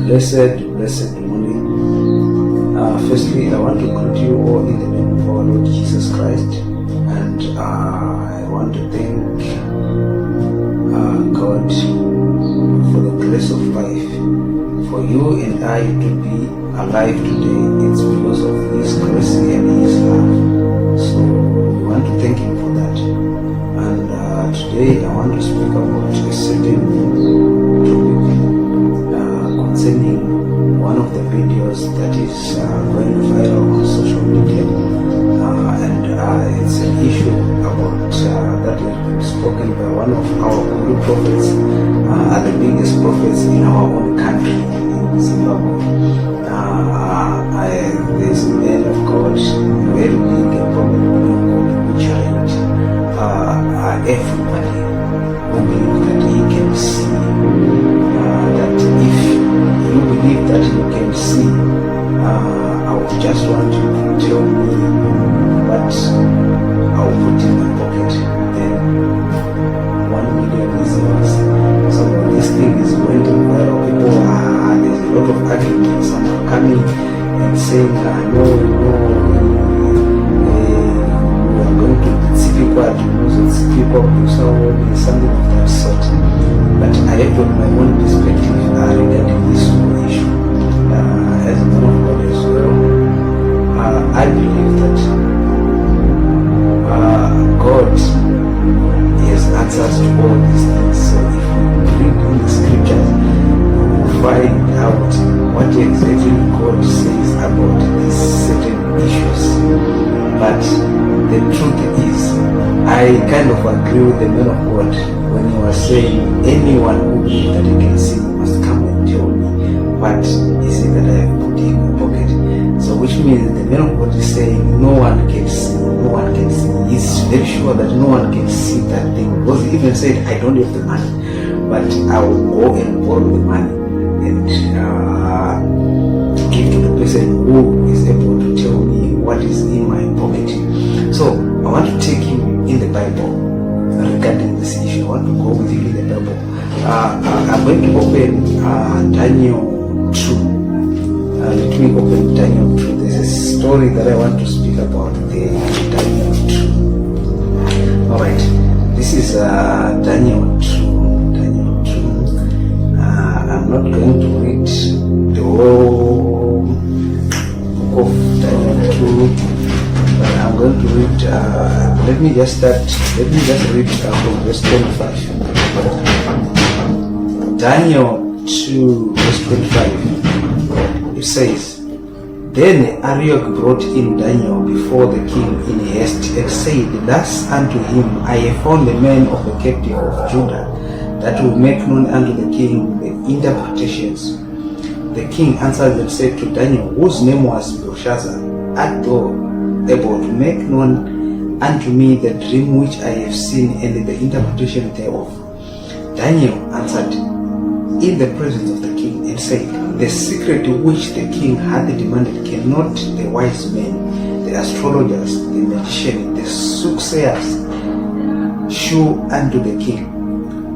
Blessed morning. Firstly, I want to greet you all in the name of our Lord Jesus Christ, and I want to thank God for the grace of life. For you and I to be alive today, it's because of His grace and His love. So we want to thank Him for that. And today I want to speak about a certain topic concerning one of the videos that is going viral on social media, and it's an issue about that has been spoken by one of our Guru prophets, the biggest prophets in our own country, in Zimbabwe. There's a man of God, very big, a prophet of God, who challenged everybody who believes that he can see, that if you believe that you can see, I would just want you to tell me what I'll put in my pocket. Then 1 million is yours. So this thing is going to viral. People there's a lot of arguments. Some are coming and saying, no, we are going to speak what something of that sort. But I have got my own perspective regarding this whole issue. As a man of God as well, I believe that God has answers to all these things. So if we read in the scriptures, we will find out what exactly God says about these certain issues. But the truth is, I kind of agree with the man of God when he was saying, anyone who believes that he can see must come and tell me what is it that I have put in my pocket. So which means the man of God is saying no one can see, no one can see. He's very sure that no one can see that thing, because he even said, I don't have the money, but I will go and borrow the money and give to the person who is able to tell me what is in my pocket. So I want to take you in the Bible regarding this issue. I want to go with you in the Bible. I'm going to open Daniel 2. Let me open Daniel 2. There's a story that I want to speak about there in Daniel 2. Alright, this is Daniel 2. Daniel 2. I'm not going to read the whole book of Daniel 2. But I'm going to read, let me just read from verse 25. Daniel 2 verse 25. It says, Then Arioch brought in Daniel before the king in haste, and said, Thus unto him, I have found a man of the captive of Judah, that will make known unto the king the interpretations. The king answered and said to Daniel, whose name was Belshazzar, art thou able to make known unto me the dream which I have seen and the interpretation thereof? Daniel answered in the presence of the king and said, The secret which the king hath demanded cannot the wise men, the astrologers, the magicians, the soothsayers show unto the king.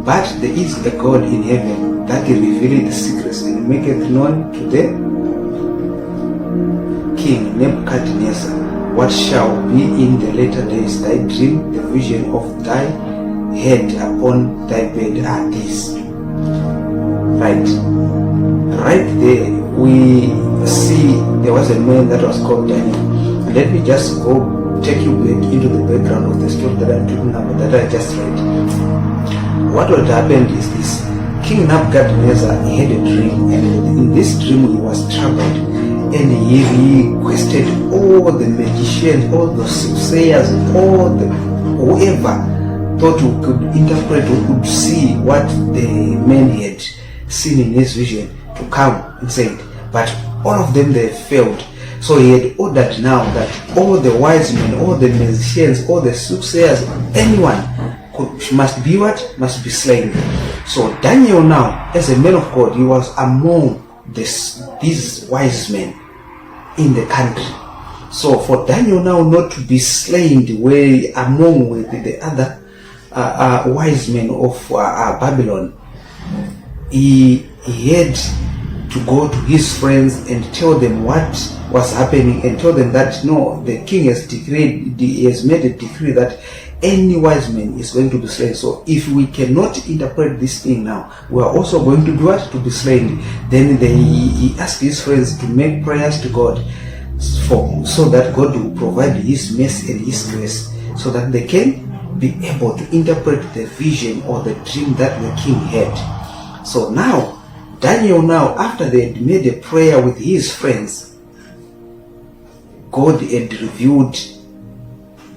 But there is a God in heaven that revealeth the secrets and maketh known to the king Nebuchadnezzar what shall be in the later days. Thy dream, the vision of thy head upon thy bed are these. Right there we see there was a man that was called Daniel. Let me just take you back into the background of the story that I'm talking about, that I just read. What had happened is this. King Nebuchadnezzar, he had a dream, and in this dream he was troubled, and he requested all the magicians, all the soothsayers, whoever thought who could interpret, who could see what the man had seen in his vision, to come and say it. But all of them, they failed. So he had ordered now that all the wise men, all the magicians, all the soothsayers, anyone must be what? Must be slain. So Daniel now, as a man of God, he was among these wise men in the country. So for Daniel now not to be slain the way among with the other wise men of Babylon, he had to go to his friends and tell them what was happening, and tell them that no, the king has decreed, he has made a decree that any wise man is going to be slain. So if we cannot interpret this thing now, we are also going to do what? To be slain. Then he asked his friends to make prayers to God so that God will provide his mercy and his grace, so that they can be able to interpret the vision or the dream that the king had. So now, Daniel now, after they had made a prayer with his friends, God had revealed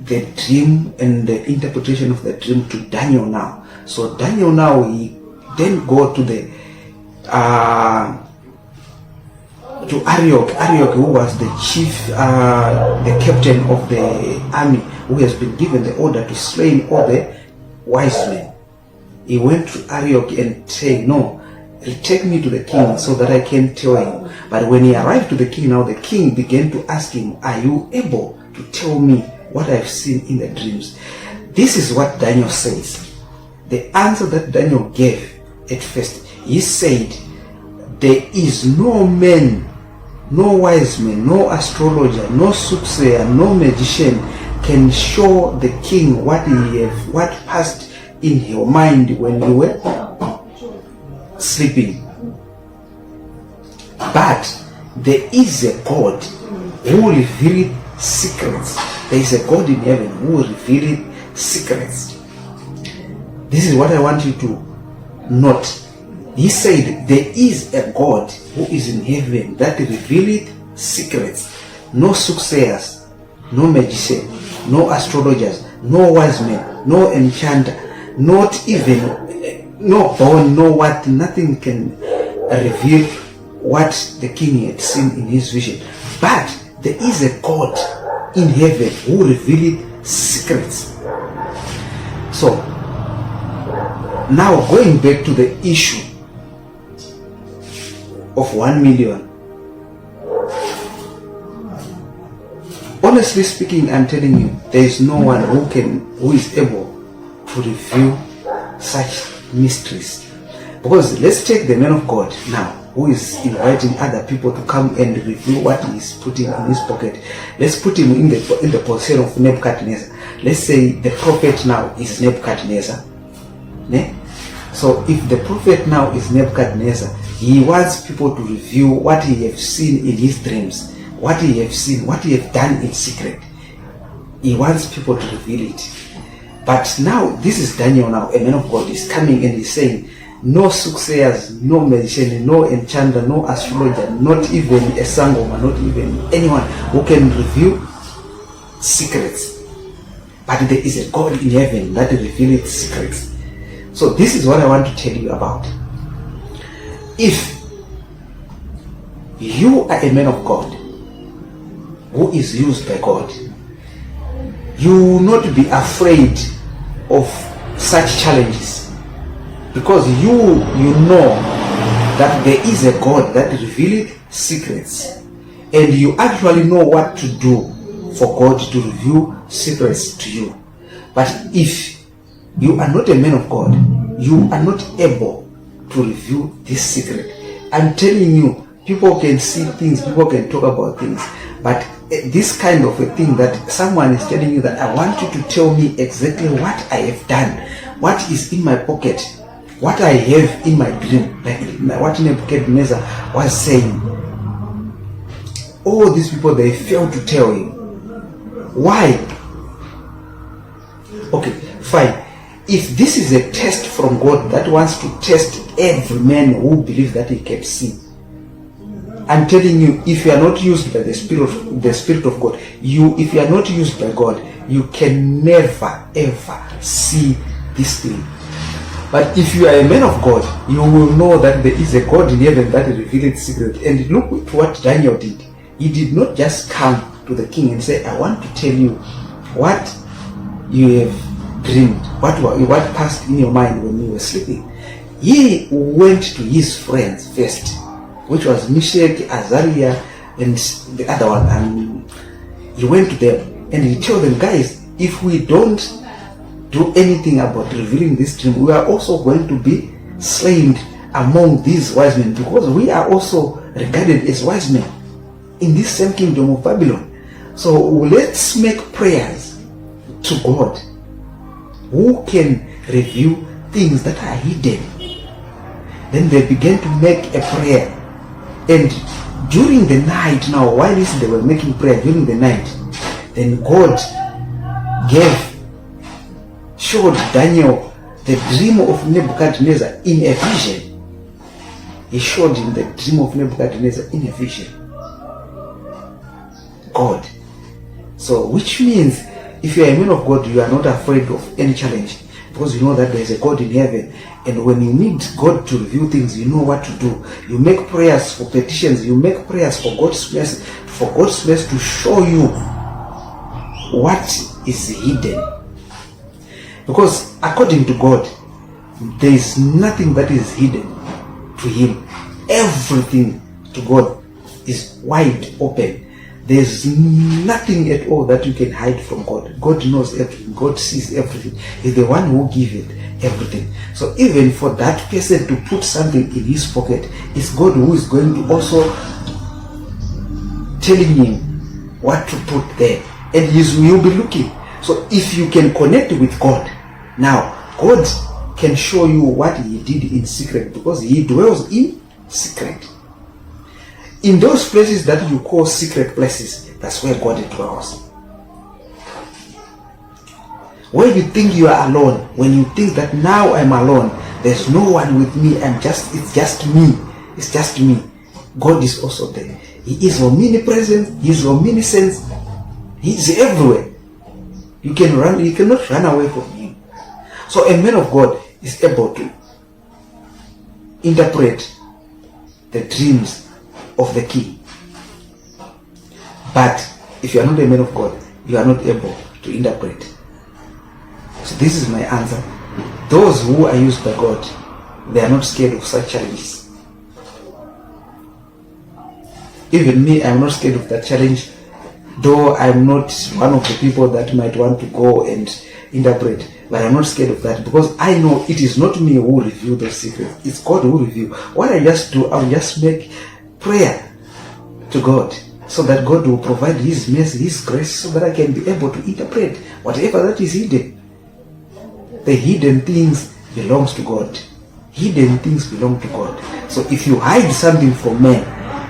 the dream and the interpretation of the dream to Daniel now. So Daniel now, he then go to the to Arioch, who was the chief, the captain of the army, who has been given the order to slay all the wise men. He went to Arioch and said, no, take me to the king so that I can tell him. But when he arrived to the king, now the king began to ask him, are you able to tell me what I've seen in the dreams? This is what Daniel says. The answer that Daniel gave at first, he said, there is no man, no wise man, no astrologer, no soothsayer, no magician can show the king what passed in your mind when you were sleeping. But there is a God who revealed secrets. There is a God in heaven who revealed secrets. This is what I want you to note. He said there is a God who is in heaven that revealed secrets. No soothsayers, no magician, no astrologers, no wise men, no enchanter, not even no bone, no what, nothing can reveal what the king had seen in his vision. But there is a God in heaven who revealed secrets. So now going back to the issue of 1 million. Honestly speaking, I'm telling you, there is no one who is able to reveal such mysteries. Because let's take the man of God now, who is inviting other people to come and reveal what he is putting in his pocket. Let's put him in the position of Nebuchadnezzar. Let's say the prophet now is Nebuchadnezzar. Ne? So if the prophet now is Nebuchadnezzar, he wants people to review what he has seen in his dreams, what he has seen, what he has done in secret. He wants people to reveal it. But now, this is Daniel now, a man of God, is coming and he's saying, no soothsayers, no magician, no enchanter, no astrologer, not even a sangoma, not even anyone who can reveal secrets. But there is a God in heaven that reveals secrets. So this is what I want to tell you about. If you are a man of God who is used by God, you will not be afraid of such challenges, because you know that there is a God that reveals secrets, and you actually know what to do for God to reveal secrets to you. But if you are not a man of God, you are not able to reveal this secret. I'm telling you, people can see things, people can talk about things, but this kind of a thing that someone is telling you that I want you to tell me exactly what I have done, what is in my pocket, what I have in my dream, like what Nebuchadnezzar was saying. All these people, they failed to tell him. Why? Okay, fine. If this is a test from God that wants to test every man who believes that he can see, I'm telling you, if you are not used by the Spirit of God, if you are not used by God, you can never ever see this thing. But if you are a man of God, you will know that there is a God in heaven that revealed secret. And look at what Daniel did. He did not just come to the king and say, I want to tell you what you have dreamed, what passed in your mind when you were sleeping. He went to his friends first, which was Meshach, Azariah, and the other one. And he went to them and he told them, guys, if we don't do anything about revealing this dream, we are also going to be slain among these wise men, because we are also regarded as wise men in this same kingdom of Babylon. So let's make prayers to God, who can reveal things that are hidden. Then they began to make a prayer, and during the night, now while they were making prayer during the night, then God showed Daniel the dream of Nebuchadnezzar in a vision. He showed him the dream of Nebuchadnezzar in a vision. God. So which means if you are a man of God, you are not afraid of any challenge, because you know that there is a God in heaven, and when you need God to reveal things, you know what to do. You make prayers for petitions, you make prayers for God's mercy to show you what is hidden. Because according to God, there is nothing that is hidden to Him. Everything to God is wide open. There is nothing at all that you can hide from God. God knows everything. God sees everything. He's the one who gives it everything. So even for that person to put something in his pocket, it's God who is going to also telling him what to put there, and you'll be looking. So if you can connect with God, now God can show you what He did in secret, because He dwells in secret. In those places that you call secret places, that's where God dwells. When you think you are alone, when you think that now I'm alone, there's no one with me, it's just me. God is also there. He is omnipresent, He is omniscient, He is everywhere. You cannot run away from Him. So a man of God is able to interpret the dreams of the king. But if you are not a man of God, you are not able to interpret. So this is my answer. Those who are used by God, they are not scared of such challenges. Even me, I'm not scared of that challenge, though I'm not one of the people that might want to go and interpret. But I'm not scared of that, because I know it is not me who reveal those secrets. It's God who reveal. What I just do, I'll just make prayer to God, so that God will provide His mercy, His grace, so that I can be able to interpret whatever that is hidden. The hidden things belongs to God. Hidden things belong to God. So if you hide something from man,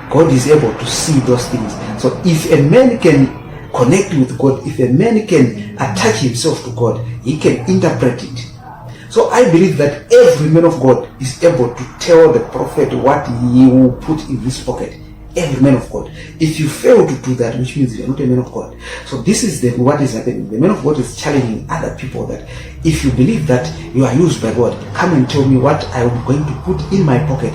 God is able to see those things. So if a man can connect with God, if a man can attach himself to God, he can interpret it. So I believe that every man of God is able to tell the prophet what he will put in his pocket. Every man of God. If you fail to do that, which means you are not a man of God. So this is what is happening. The man of God is challenging other people that if you believe that you are used by God, come and tell me what I am going to put in my pocket.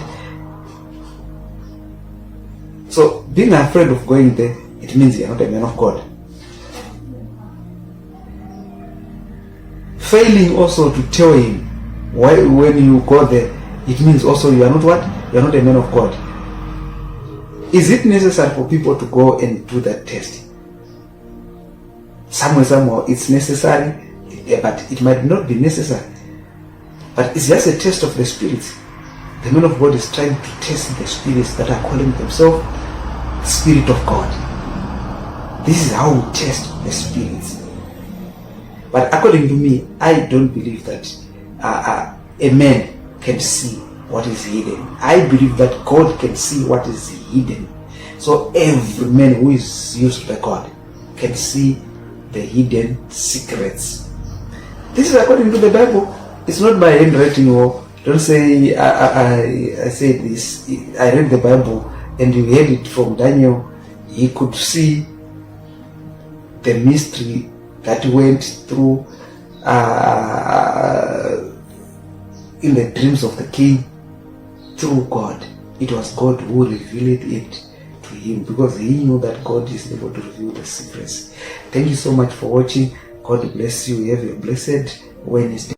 So being afraid of going there, it means you are not a man of God. Failing also to tell him why when you go there, it means also you are not what? You are not a man of God. Is it necessary for people to go and do that test? Somewhere it's necessary, but it might not be necessary. But it's just a test of the spirits. The man of God is trying to test the spirits that are calling themselves the Spirit of God. This is how we test the spirits. But according to me, I don't believe that a man can see what is hidden. I believe that God can see what is hidden. So every man who is used by God can see the hidden secrets. This is according to the Bible. It's not my handwriting. Or don't say I said this. I read the Bible and you heard it from Daniel. He could see the mystery that went through in the dreams of the king through God. It was God who revealed it to him, because he knew that God is able to reveal the secrets. Thank you so much for watching. God bless you. Have a blessed Wednesday.